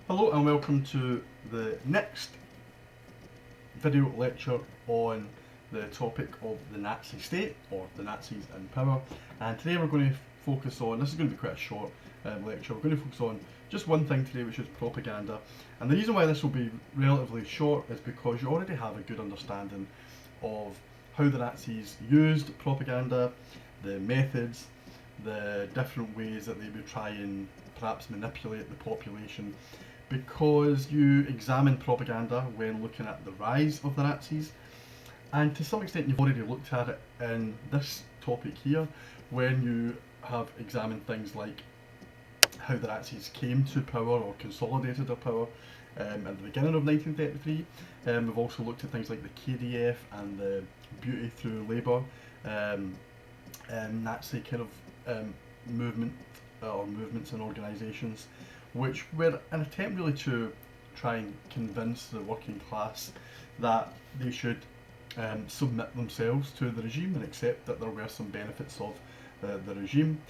Hello and welcome to the next video lecture on the topic of the Nazi state or the Nazis in power. And today we're going to focus on, this is going to be quite a short lecture, we're going to focus on just one thing today, which is propaganda. And the reason why this will be relatively short is because you already have a good understanding of how the Nazis used propaganda, the methods, the different ways that they would try and perhaps manipulate the population, because you examine propaganda when looking at the rise of the Nazis, and to some extent you've already looked at it in this topic here when you have examined things like how the Nazis came to power or consolidated their power at the beginning of 1933. We've also looked at things like the KDF and the Beauty Through Labour Nazi kind of movement or movements and organisations, which were an attempt really to try and convince the working class that they should submit themselves to the regime and accept that there were some benefits of the regime.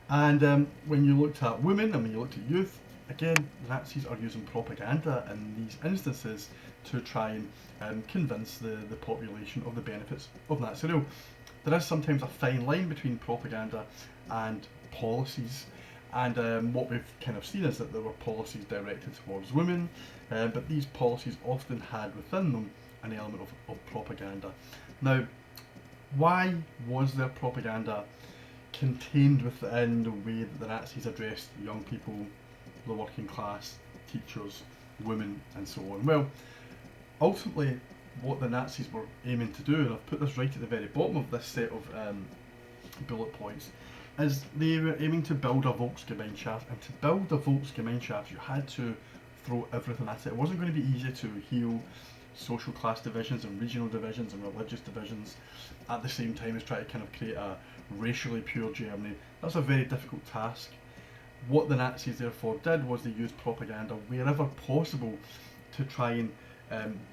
And when you looked at women and when you looked at youth, again, the Nazis are using propaganda in these instances to try and convince the population of the benefits of Nazi rule. There is sometimes a fine line between propaganda and policies. And what we've kind of seen is that there were policies directed towards women, but these policies often had within them an element of propaganda. Now, why was there propaganda contained within the way that the Nazis addressed young people, the working class, teachers, women, and so on? Well, ultimately, what the Nazis were aiming to do, and I've put this right at the very bottom of this set of bullet points, is they were aiming to build a Volksgemeinschaft, and to build a Volksgemeinschaft you had to throw everything at it. It wasn't going to be easy to heal social class divisions and regional divisions and religious divisions at the same time as try to kind of create a racially pure Germany. That's a very difficult task. What the Nazis therefore did was they used propaganda wherever possible to try and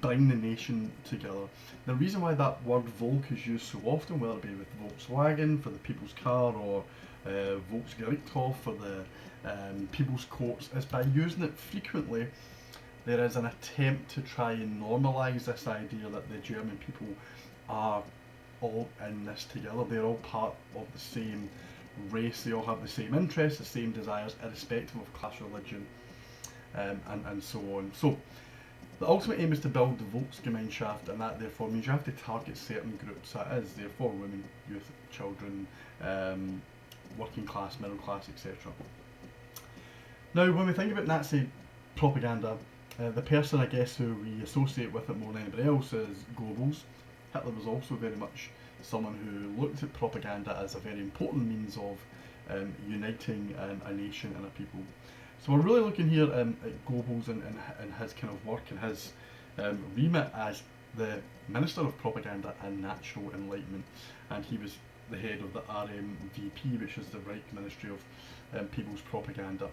bring the nation together. The reason why that word Volk is used so often, whether it be with Volkswagen for the people's car or Volksgerichthof for the people's courts, is by using it frequently. There is an attempt to try and normalise this idea that the German people are all in this together. They're all part of the same race. They all have the same interests, the same desires, irrespective of class, religion, and so on. So the ultimate aim is to build the Volksgemeinschaft, and that therefore means you have to target certain groups. That is therefore women, youth, children, working class, middle class, etc. Now, when we think about Nazi propaganda, the person I guess who we associate with it more than anybody else is Goebbels. Hitler was also very much someone who looked at propaganda as a very important means of uniting a nation and a people. So we're really looking here at Goebbels and his kind of work and his remit as the Minister of Propaganda and National Enlightenment, and he was the head of the RMVP, which is the Reich Ministry of People's Propaganda.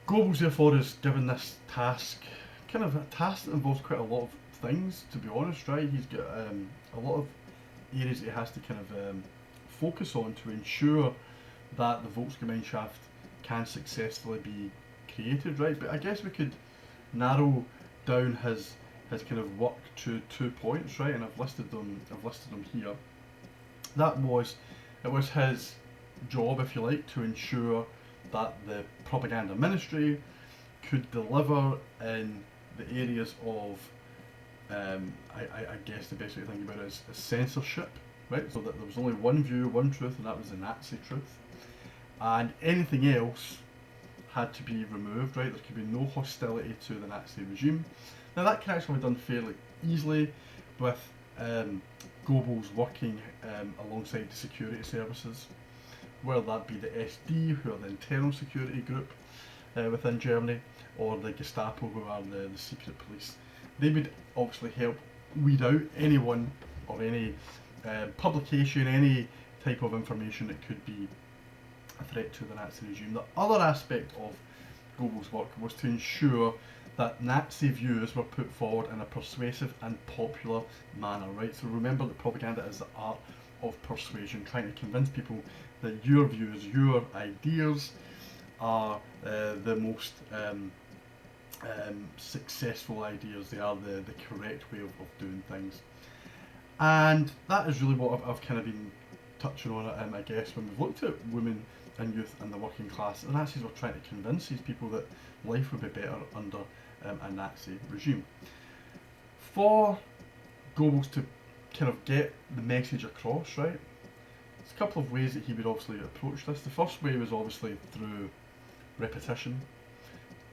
Goebbels therefore is given this task, kind of a task that involves quite a lot of things, to be honest, right? He's got a lot of areas that he has to kind of focus on to ensure that the Volksgemeinschaft can successfully be created, right? But I guess we could narrow down his kind of work to 2 points, right? And I've listed them here. It was his job, if you like, to ensure that the propaganda ministry could deliver in the areas of I guess the best way to think about it is censorship, right? So that there was only one view, one truth, and that was the Nazi truth. And anything else had to be removed, right? There could be no hostility to the Nazi regime. Now that can actually be done fairly easily with Goebbels working alongside the security services, whether that be the SD, who are the internal security group within Germany, or the Gestapo, who are the secret police. They would obviously help weed out anyone or any publication, any type of information that could be a threat to the Nazi regime. The other aspect of Goebbels' work was to ensure that Nazi views were put forward in a persuasive and popular manner, right? So remember that propaganda is the art of persuasion, trying to convince people that your views, your ideas are the most successful ideas, they are the correct way of doing things. And that is really what I've kind of been touching on, I guess, when we've looked at women and youth and the working class. The Nazis were trying to convince these people that life would be better under a Nazi regime. For Goebbels to kind of get the message across, right, there's a couple of ways that he would obviously approach this. The first way was obviously through repetition.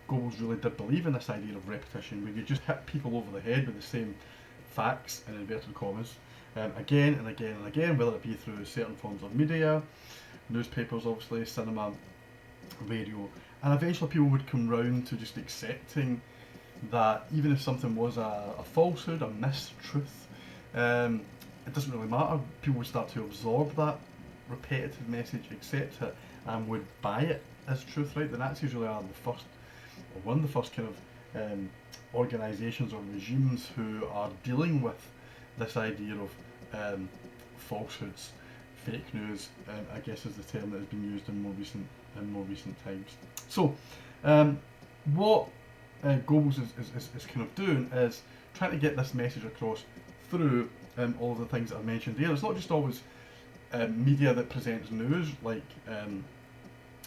Goebbels really did believe in this idea of repetition, where you just hit people over the head with the same facts, in inverted commas, again and again and again, whether it be through certain forms of media, newspapers obviously, cinema, radio, and eventually people would come round to just accepting that even if something was a falsehood, a mistruth, it doesn't really matter. People would start to absorb that repetitive message, accept it, and would buy it as truth, right? The Nazis really are the first, or one of the first kind of organisations or regimes who are dealing with this idea of falsehoods, fake news, I guess is the term that has been used in more recent times. So, what Goebbels is kind of doing is trying to get this message across through all of the things that I've mentioned here. It's not just always media that presents news, like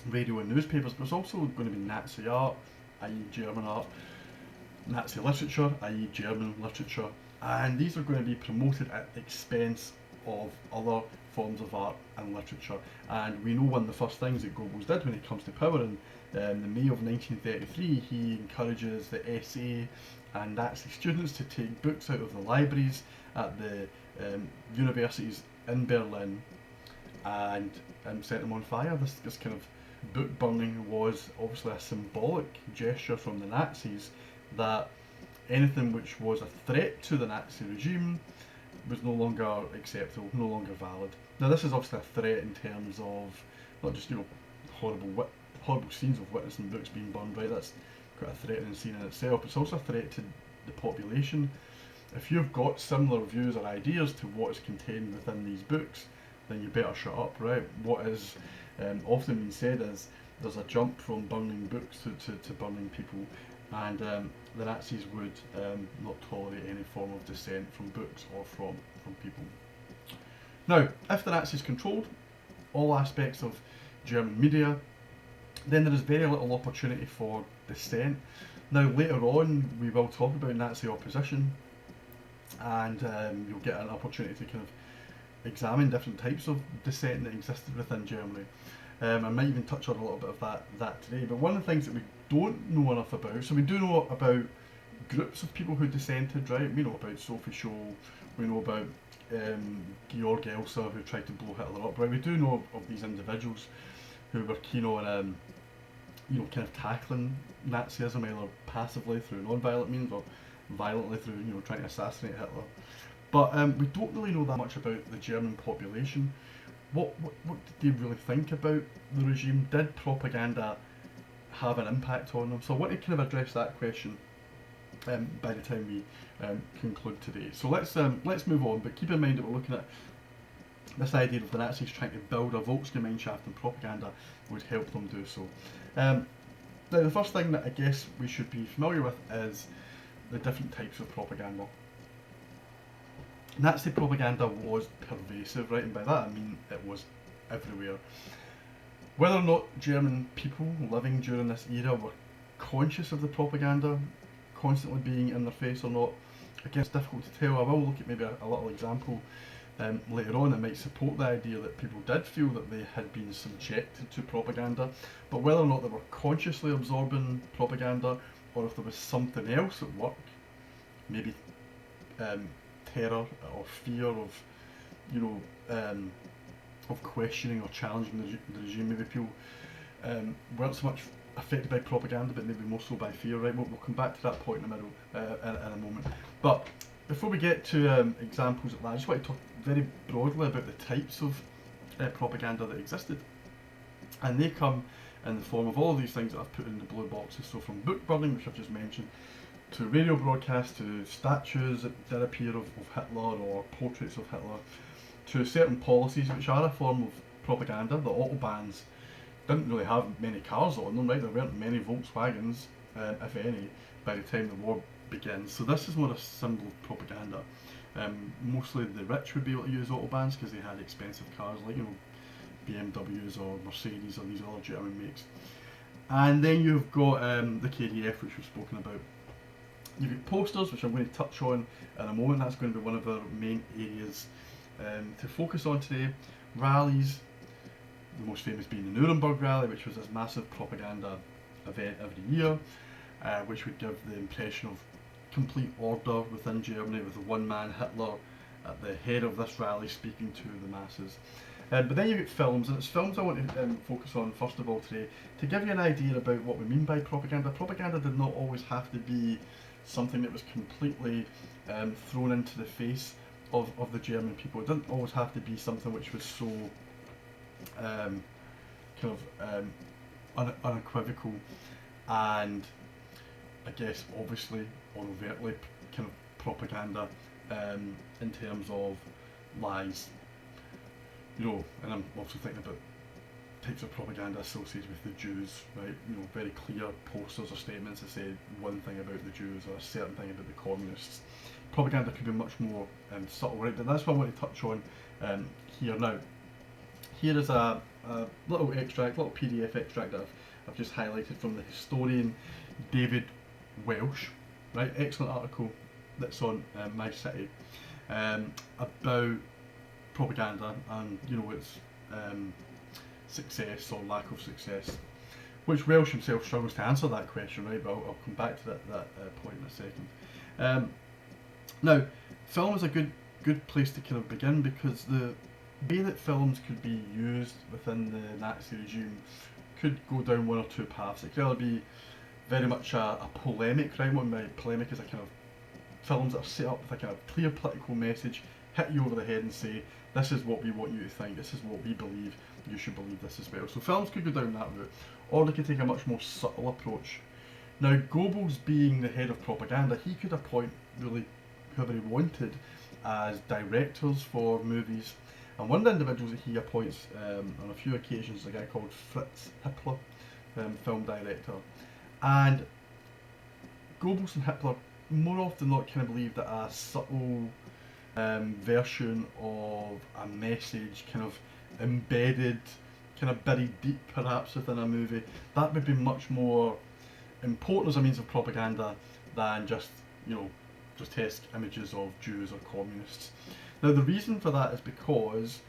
radio and newspapers, but it's also going to be Nazi art, i.e. German art, Nazi literature, i.e. German literature, and these are going to be promoted at the expense of other forms of art and literature. And we know one of the first things that Goebbels did when he comes to power in the May of 1933, he encourages the SA and Nazi students to take books out of the libraries at the universities in Berlin and set them on fire. This kind of book burning was obviously a symbolic gesture from the Nazis that anything which was a threat to the Nazi regime was no longer acceptable, no longer valid. Now this is obviously a threat in terms of not just horrible scenes of witnessing books being burned, right? That's quite a threatening scene in itself. It's also a threat to the population. If you've got similar views or ideas to what is contained within these books, then you better shut up, right? What is often being said is there's a jump from burning books to burning people, and the Nazis would not tolerate any form of dissent from books or from people. Now, if the Nazis controlled all aspects of German media, then there is very little opportunity for dissent. Now, later on, we will talk about Nazi opposition, and you'll get an opportunity to kind of examine different types of dissent that existed within Germany. I might even touch on a little bit of that today. But one of the things that we don't know enough about, so we do know about groups of people who dissented, right? We know about Sophie Scholl, we know about Georg Elser, who tried to blow Hitler up, right? We do know of these individuals who were keen on kind of tackling Nazism, either passively through non-violent means or violently through trying to assassinate Hitler. But we don't really know that much about the German population. What did they really think about the regime? Did propaganda have an impact on them? So I want to kind of address that question by the time we conclude today. So let's move on, but keep in mind that we're looking at this idea of the Nazis trying to build a Volksgemeinschaft, and propaganda would help them do so. Now, the first thing that I guess we should be familiar with is the different types of propaganda. Nazi propaganda was pervasive, right? And by that I mean it was everywhere. Whether or not German people living during this era were conscious of the propaganda constantly being in their face or not, again, it's difficult to tell. I will look at maybe a little example later on that might support the idea that people did feel that they had been subjected to propaganda, but whether or not they were consciously absorbing propaganda or if there was something else at work, maybe terror or fear of questioning or challenging the regime. Maybe people weren't so much affected by propaganda, but maybe more so by fear. Right, we'll come back to that point in the middle in a moment. But before we get to examples of that, I just want to talk very broadly about the types of propaganda that existed, and they come in the form of all of these things that I've put in the blue boxes. So from book burning, which I've just mentioned, to radio broadcasts, to statues that did appear of Hitler or portraits of Hitler, to certain policies which are a form of propaganda. The autobahns didn't really have many cars on them, right? There weren't many Volkswagens if any, by the time the war begins. So this is more a symbol of propaganda. Mostly the rich would be able to use autobahns because they had expensive cars like BMWs or Mercedes or these other German makes. And then you've got the KDF, which we've spoken about. You've got posters, which I'm going to touch on in a moment. That's going to be one of our main areas to focus on today. Rallies, the most famous being the Nuremberg Rally, which was this massive propaganda event every year, which would give the impression of complete order within Germany, with the one-man Hitler at the head of this rally speaking to the masses. But then you get films, and it's films I want to focus on first of all today, to give you an idea about what we mean by propaganda. Propaganda did not always have to be something that was completely thrown into the face of the German people. It didn't always have to be something which was so unequivocal and, I guess, obviously or overtly kind of propaganda in terms of lies. And I'm also thinking about types of propaganda associated with the Jews, right? Very clear posters or statements that say one thing about the Jews or a certain thing about the communists. Propaganda could be much more subtle, right? But that's what I want to touch on here now. Here is a little extract, little PDF extract that I've just highlighted from the historian David Welsh, right? Excellent article that's on My City about propaganda and its success or lack of success, which Welsh himself struggles to answer that question, right? But I'll come back to that point in a second. Now, film is a good place to kind of begin, because the way that films could be used within the Nazi regime could go down one or two paths. It could either be very much a polemic, right? What I mean by polemic is a kind of films that are set up with a kind of clear political message, hit you over the head and say, this is what we want you to think, this is what we believe, you should believe this as well. So films could go down that route, or they could take a much more subtle approach. Now, Goebbels, being the head of propaganda, he could appoint really whoever he wanted as directors for movies. And one of the individuals that he appoints on a few occasions is a guy called Fritz Hippler, film director. And Goebbels and Hitler more often not kind of believed that a subtle version of a message kind of embedded, kind of buried deep perhaps within a movie, that would be much more important as a means of propaganda than just grotesque images of Jews or communists. Now, the reason for that is because,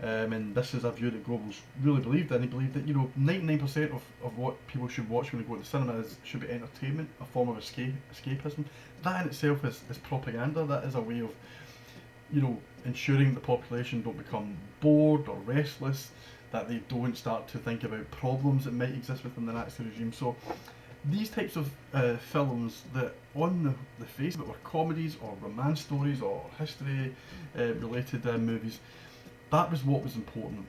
and this is a view that Goebbels really believed in, he believed that 99% of what people should watch when they go to the cinema should be entertainment, a form of escapism. That in itself is propaganda. That is a way of ensuring the population don't become bored or restless, that they don't start to think about problems that might exist within the Nazi regime. So these types of films that on the face of it were comedies or romance stories or history related movies, that was what was important.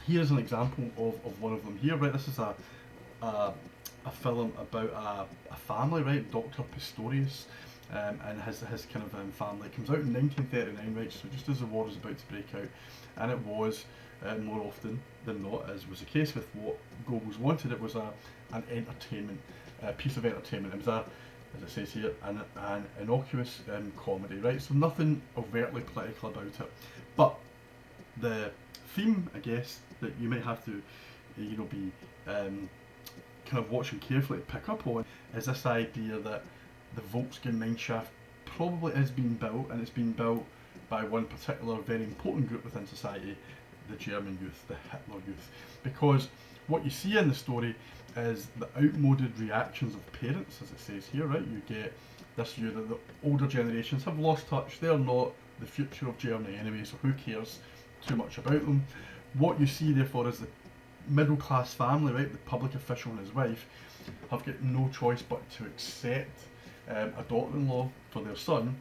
Here's an example of one of them here, right? This is a film about a family, right? Dr. Pistorius and his kind of family. It comes out in 1939, right? So just as the war was about to break out, and it was more often than not, as was the case with what Goebbels wanted, it was an entertainment, piece of entertainment. It was as it says here, an innocuous comedy, right? So nothing overtly political about it. But the theme, I guess, that you might have to, be kind of watching carefully to pick up on is this idea that the Volksgemeinschaft probably is being built, and it's being built by one particular very important group within society, the German youth, the Hitler youth. Because what you see in the story is the outmoded reactions of parents, as it says here, right? You get this view that the older generations have lost touch, they're not the future of Germany anyway, so who cares too much about them. What you see therefore is the middle class family, right, the public official and his wife, have got no choice but to accept a daughter-in-law for their son,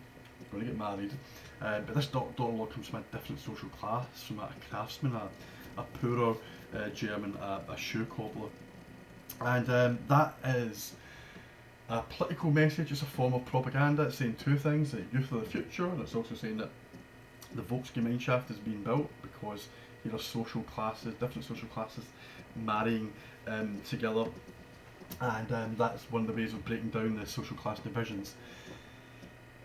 going to get married, but this daughter-in-law comes from a different social class, from a craftsman, a poorer German, a shoe cobbler. And that is a political message, it's a form of propaganda. It's saying two things: the youth of the future, and it's also saying that the Volksgemeinschaft is being built because here are social classes, different social classes, marrying together and that's one of the ways of breaking down the social class divisions.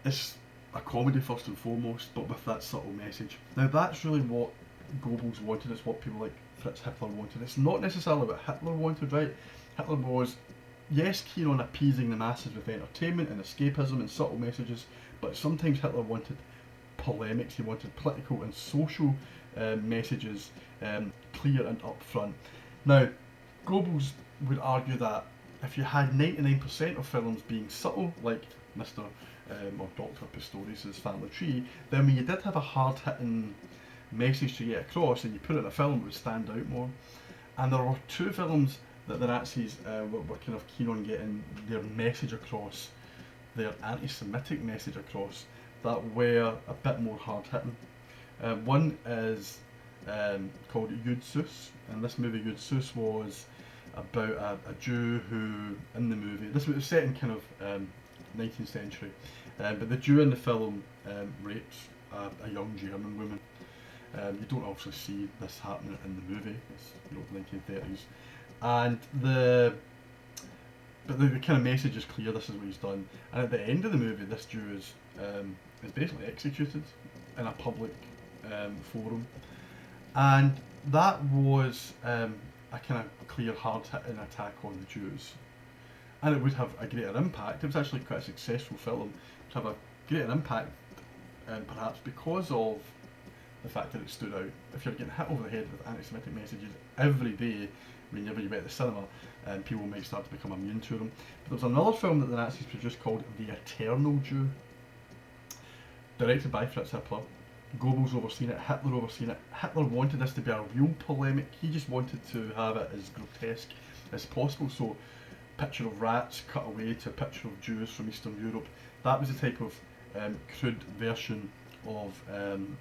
It's a comedy first and foremost, but with that subtle message. Now that's really what Goebbels wanted. It's what people like Fritz Hitler wanted. It's not necessarily what Hitler wanted, right? Hitler was, yes, keen on appeasing the masses with entertainment and escapism and subtle messages, but sometimes Hitler wanted polemics. He wanted political and social messages clear and upfront. Now, Goebbels would argue that if you had 99% of films being subtle, like Mr. Or Dr. Pistorius' Family Tree, then when you did have a hard-hitting message to get across and you put it in a film, it would stand out more. And there were two films that the Nazis were kind of keen on getting their message across, their anti-Semitic message across, that were a bit more hard-hitting. One is called Yud Sus, and this movie Yud Sus was about a Jew who, in the movie, this was set in kind of 19th century, but the Jew in the film rapes a young German woman. You don't obviously see this happening in the movie. It's 1930s, and the kind of message is clear. This is what he's done, and at the end of the movie, this Jew is basically executed in a public forum, and that was a kind of clear, hard-hitting attack on the Jews, and it would have a greater impact. It was actually quite a successful film to have a greater impact, perhaps because of the fact that it stood out. If you're getting hit over the head with anti-Semitic messages every day whenever you went to the cinema, people might start to become immune to them. But there was another film that the Nazis produced called The Eternal Jew, directed by Fritz Hitler. Goebbels overseen it, Hitler overseen it. Hitler wanted this to be a real polemic. He just wanted to have it as grotesque as possible. So, picture of rats cut away to a picture of Jews from Eastern Europe. That was the type of crude version of kind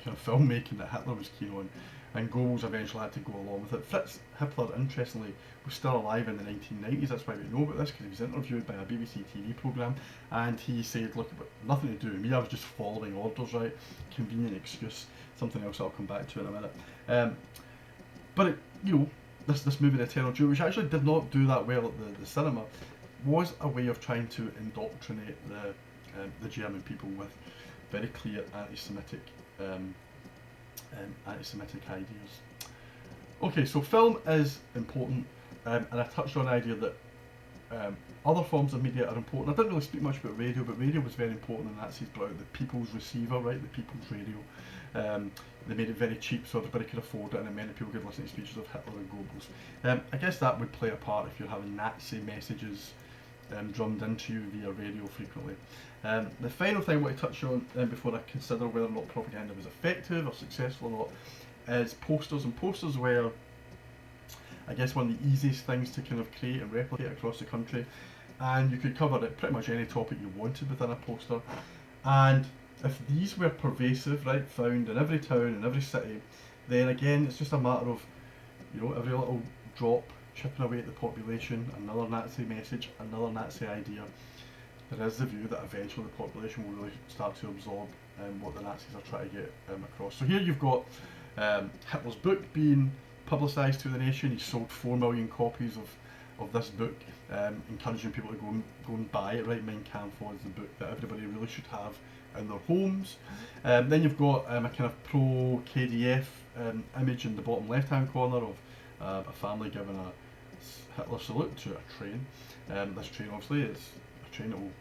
of filmmaking that Hitler was keen on, and Goebbels eventually had to go along with it. Fritz Hitler, interestingly, was still alive in the 1990s. That's why we know about this, because he was interviewed by a BBC TV programme, and he said, look, nothing to do with me, I was just following orders, right? Convenient excuse, something else I'll come back to in a minute. But it, this movie, The Eternal Jew, which actually did not do that well at the cinema, was a way of trying to indoctrinate the German people with very clear anti-Semitic ideas. Okay, so film is important, and I touched on the idea that other forms of media are important. I didn't really speak much about radio, but radio was very important, and Nazis brought out the people's receiver, right, the people's radio. They made it very cheap so everybody could afford it, and it meant that people could listen to speeches of Hitler and Goebbels. I guess that would play a part if you're having Nazi messages drummed into you via radio frequently. The final thing I want to touch on before I consider whether or not propaganda was effective or successful or not is posters. And posters were, I guess, one of the easiest things to kind of create and replicate across the country, and you could cover it pretty much any topic you wanted within a poster. And if these were pervasive, right, found in every town and every city, then again it's just a matter of, every little drop chipping away at the population, another Nazi message, another Nazi idea. There is the view that eventually the population will really start to absorb what the Nazis are trying to get across. So here you've got Hitler's book being publicised to the nation. He sold 4 million copies of this book, encouraging people to go and buy it, right? Mein Kampf was the book that everybody really should have in their homes. Then you've got a kind of pro-KDF image in the bottom left-hand corner of a family giving a Hitler salute to a train. This train obviously is a train that will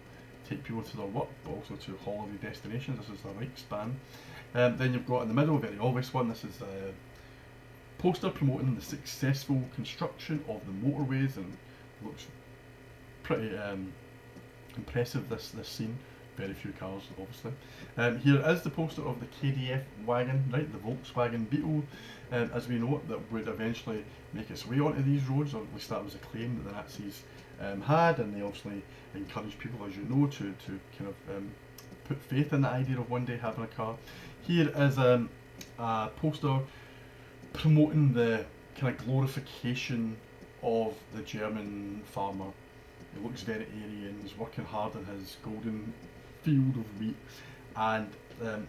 take people to their work, but also to holiday destinations. This is the Reichsbahn. Then you've got in the middle, a very obvious one, this is a poster promoting the successful construction of the motorways, and it looks pretty impressive, this scene. Very few cars, obviously. Here is the poster of the KDF wagon, right, the Volkswagen Beetle, as we know it, that would eventually make its way onto these roads, or at least that was a claim that the Nazis had, and they obviously encouraged people, as you know, to kind of put faith in the idea of one day having a car. Here is a poster promoting the kind of glorification of the German farmer. He looks very Aryan, he's working hard in his golden field of wheat, and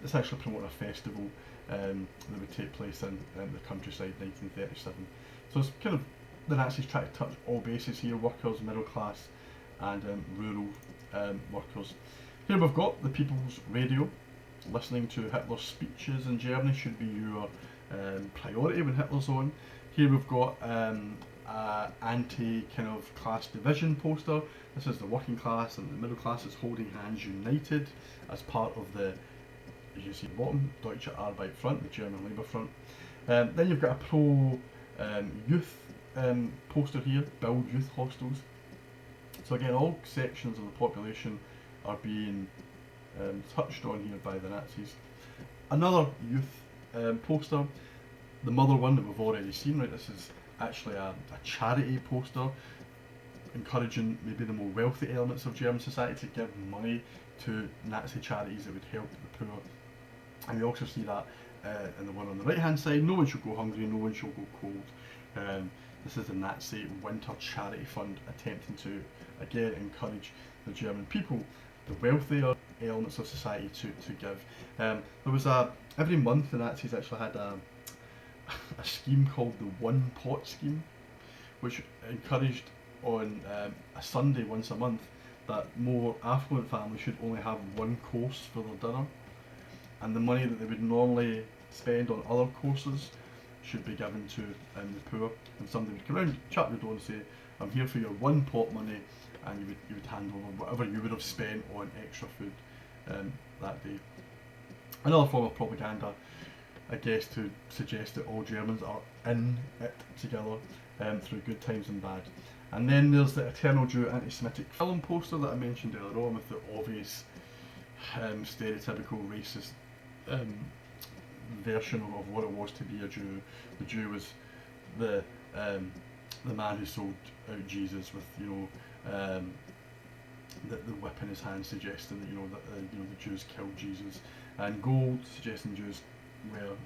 it's actually promoting a festival that would take place in the countryside, 1937. So it's kind of the Nazis try to touch all bases here: workers, middle class, and rural workers. Here we've got the People's Radio. Listening to Hitler's speeches in Germany should be your priority when Hitler's on. Here we've got anti kind of class division poster. This is the working class and the middle class is holding hands united as part of the, as you see at the bottom, Deutsche Arbeit Front, the German Labour Front. Then you've got a pro youth poster here, build youth hostels. So again, all sections of the population are being touched on here by the Nazis. Another youth poster, the mother one that we've already seen, right? This is actually a charity poster encouraging maybe the more wealthy elements of German society to give money to Nazi charities that would help the poor. And you also see that in the one on the right hand side, no one shall go hungry, no one shall go cold. This is the Nazi Winter Charity Fund attempting to again encourage the German people, the wealthier elements of society to give. There was every month the Nazis actually had a scheme called the One Pot Scheme, which encouraged on a Sunday once a month that more affluent families should only have one course for their dinner, and the money that they would normally spend on other courses should be given to the poor. And somebody would come around, chat the door and say, I'm here for your one pot money, and you would hand over whatever you would have spent on extra food that day. Another form of propaganda, I guess, to suggest that all Germans are in it together through good times and bad. And then there's the Eternal Jew anti-Semitic film poster that I mentioned earlier on, with the obvious stereotypical racist version of what it was to be a Jew. The Jew was the man who sold out Jesus with the whip in his hand, suggesting that the Jews killed Jesus, and gold suggesting Jews were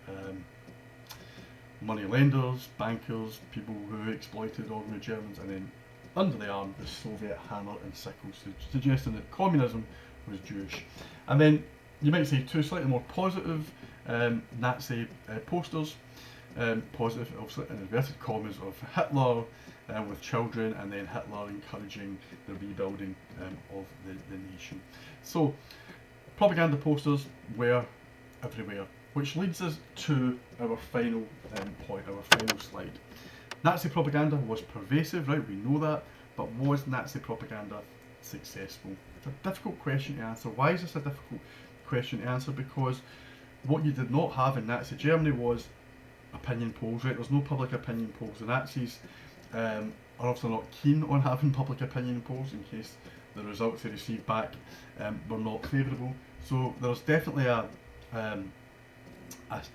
money lenders, bankers, people who exploited ordinary Germans, and then under the arm the Soviet hammer and sickle, suggesting that communism was Jewish. And then you might say two slightly more positive Nazi posters, positive obviously in inverted commas, of Hitler with children, and then Hitler encouraging the rebuilding of the nation. So propaganda posters were everywhere, which leads us to our final point, our final slide. Nazi propaganda was pervasive, right? We know that, but was Nazi propaganda successful? It's a difficult question to answer. Why is this a difficult question to answer? Because what you did not have in Nazi Germany was opinion polls, right? There's no public opinion polls. The Nazis are also not keen on having public opinion polls in case the results they received back were not favourable. So there's definitely a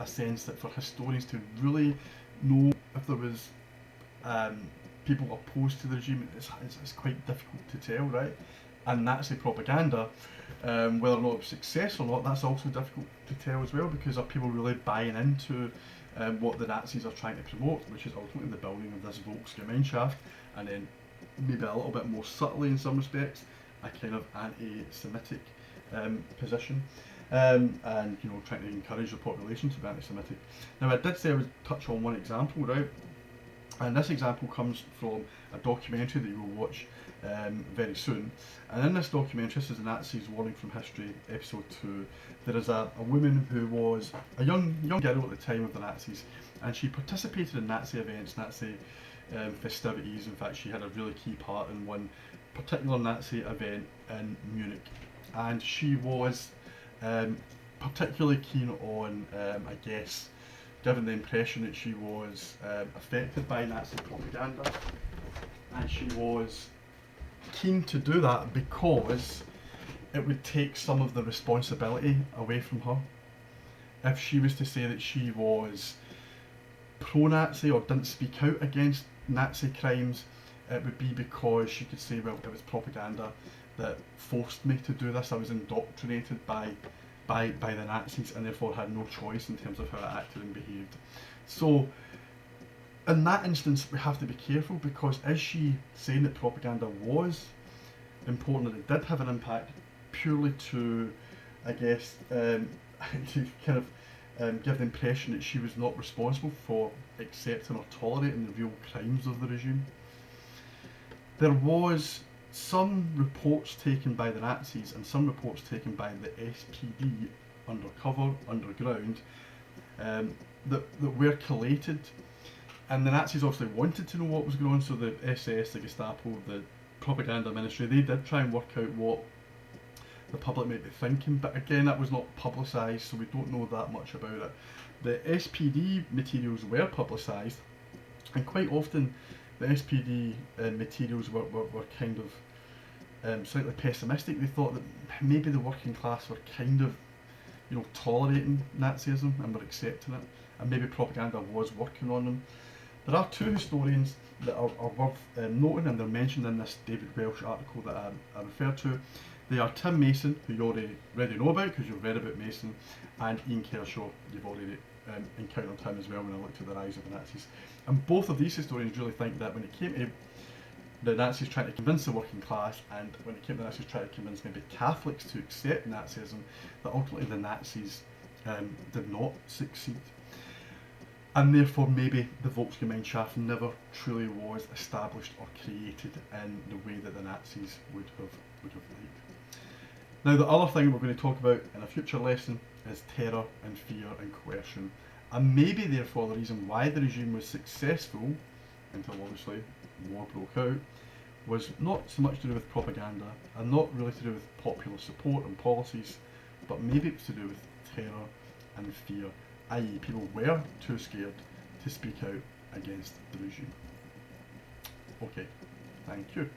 sense that for historians to really know if there was people opposed to the regime, it's quite difficult to tell, right? And Nazi propaganda, whether or not it was success or not, that's also difficult to tell as well, because are people really buying into what the Nazis are trying to promote, which is ultimately the building of this Volksgemeinschaft, and then maybe a little bit more subtly in some respects, a kind of anti-Semitic position, and trying to encourage the population to be anti-Semitic. Now, I did say I would touch on one example, right? And this example comes from a documentary that you will watch very soon. And in this documentary, this is the Nazis Warning from History, episode 2. There is a woman who was a young girl at the time of the Nazis, and she participated in Nazi events, Nazi festivities. In fact, she had a really key part in one particular Nazi event in Munich. And she was particularly keen on, I guess, given the impression that she was affected by Nazi propaganda, and she was keen to do that because it would take some of the responsibility away from her. If she was to say that she was pro-Nazi or didn't speak out against Nazi crimes, it would be because she could say, well, it was propaganda that forced me to do this. I was indoctrinated by the Nazis, and therefore had no choice in terms of how I acted and behaved. So in that instance, we have to be careful, because is she saying that propaganda was important, that it did have an impact, purely to, I guess, to kind of give the impression that she was not responsible for accepting or tolerating the real crimes of the regime. There was some reports taken by the Nazis and some reports taken by the SPD undercover, underground, that were collated, and the Nazis obviously wanted to know what was going on, so the SS, the Gestapo, the propaganda ministry, they did try and work out what the public might be thinking, but again that was not publicised, so we don't know that much about it. The SPD materials were publicised, and quite often the SPD materials were kind of slightly pessimistic. They thought that maybe the working class were kind of, tolerating Nazism and were accepting it, and maybe propaganda was working on them. There are two historians that are worth noting, and they're mentioned in this David Welsh article that I referred to. They are Tim Mason, who you already know about because you've read about Mason, and Ian Kershaw. You've already encountered him as well when I looked at the rise of the Nazis. And both of these historians really think that when it came to the Nazis trying to convince the working class, and when it came to the Nazis trying to convince maybe Catholics to accept Nazism, that ultimately the Nazis did not succeed. And therefore maybe the Volksgemeinschaft never truly was established or created in the way that the Nazis would have liked. Now the other thing we're going to talk about in a future lesson is terror and fear and coercion, and maybe therefore the reason why the regime was successful until obviously war broke out was not so much to do with propaganda and not really to do with popular support and policies, but maybe it was to do with terror and fear, i.e. people were too scared to speak out against the regime. Okay, thank you.